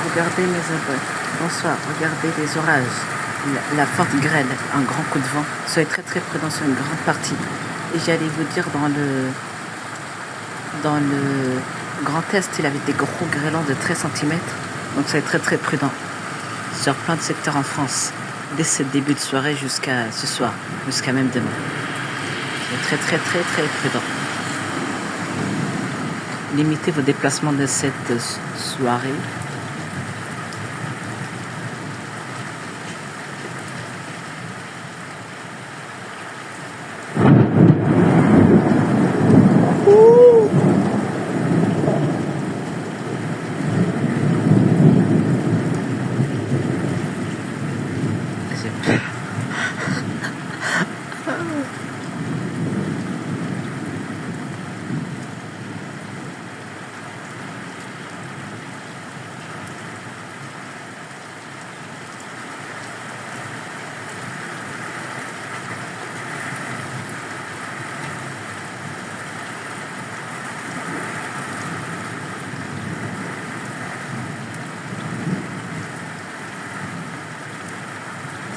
Regardez mes abonnés. Bonsoir. Regardez les orages. La forte grêle, un grand coup de vent. Soyez très très prudents sur une grande partie. Et j'allais vous dire dans le Grand Est, il avait des gros grêlons de 13 centimètres. Donc soyez très très prudents sur plein de secteurs en France. Dès ce début de soirée jusqu'à ce soir, jusqu'à même demain. Soyez très très très très prudents. Limitez vos déplacements de cette soirée.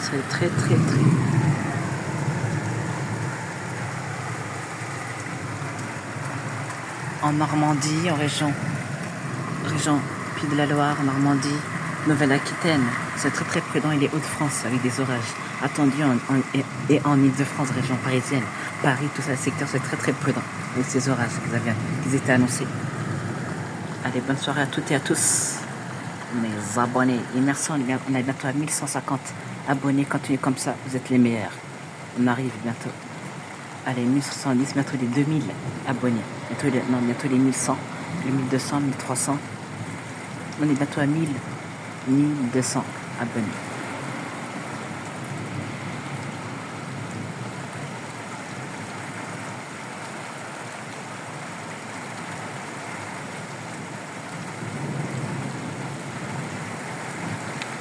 C'est très très très. En Normandie, en région Pays de la Loire, Normandie, Nouvelle-Aquitaine, c'est très très prudent et les Hauts-de-France avec des orages attendus et en Ile-de-France, région parisienne, Paris, tout ça, le secteur, c'est très très prudent avec ces orages qu'ils étaient annoncés. Allez, bonne soirée à toutes et à tous, mes abonnés. Et merci, on est bientôt à 1150 abonnés. Continuez comme ça, vous êtes les meilleurs. On arrive bientôt. Allez, 1170, bientôt les 2000 abonnés. Bientôt les 1100, les 1200, 1300. On est bientôt à 1200 abonnés.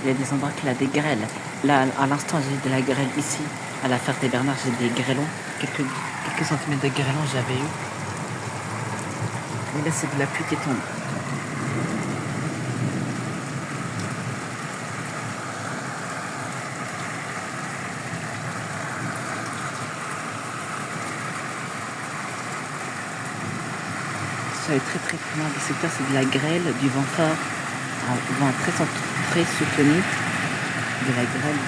Il y a des endroits qu'il a des grêles. Là, à l'instant, j'ai de la grêle ici, à la Ferté-Bernard, j'ai des grêlons. Quelques centimètres de grêlons j'avais eu. Mais là, c'est de la pluie qui tombe. Soyez très très prudent. Le secteur, c'est de la grêle, du vent fort, un vent très soutenu, de la grêle,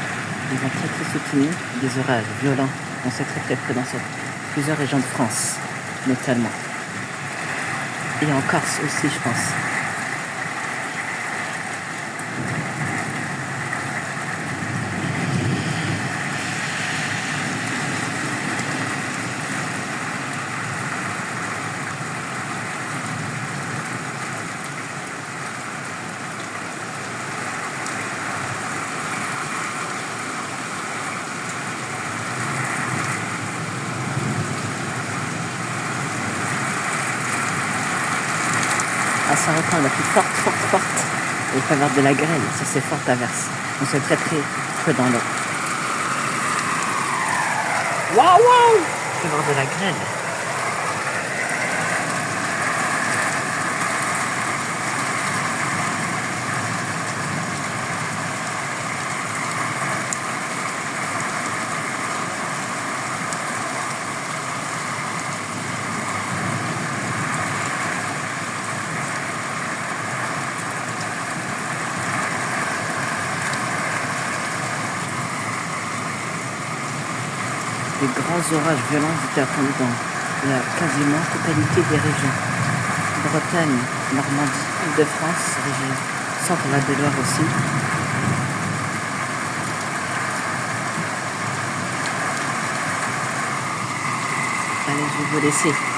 des vents très très soutenus, des orages violents. On s'est très très prudent sur plusieurs régions de France, notamment. Et en Corse aussi, je pense. À Saint-Quentin, la plus forte, et il peut y avoir de la grêle sur ces fortes averses. On se très très prudent là. Waouh! Il peut y avoir de la grêle. Des grands orages violents étaient attendus dans la quasiment totalité des régions. Bretagne, Normandie, Île-de-France, région Centre-Val de Loire aussi. Allez, je vais vous laisser.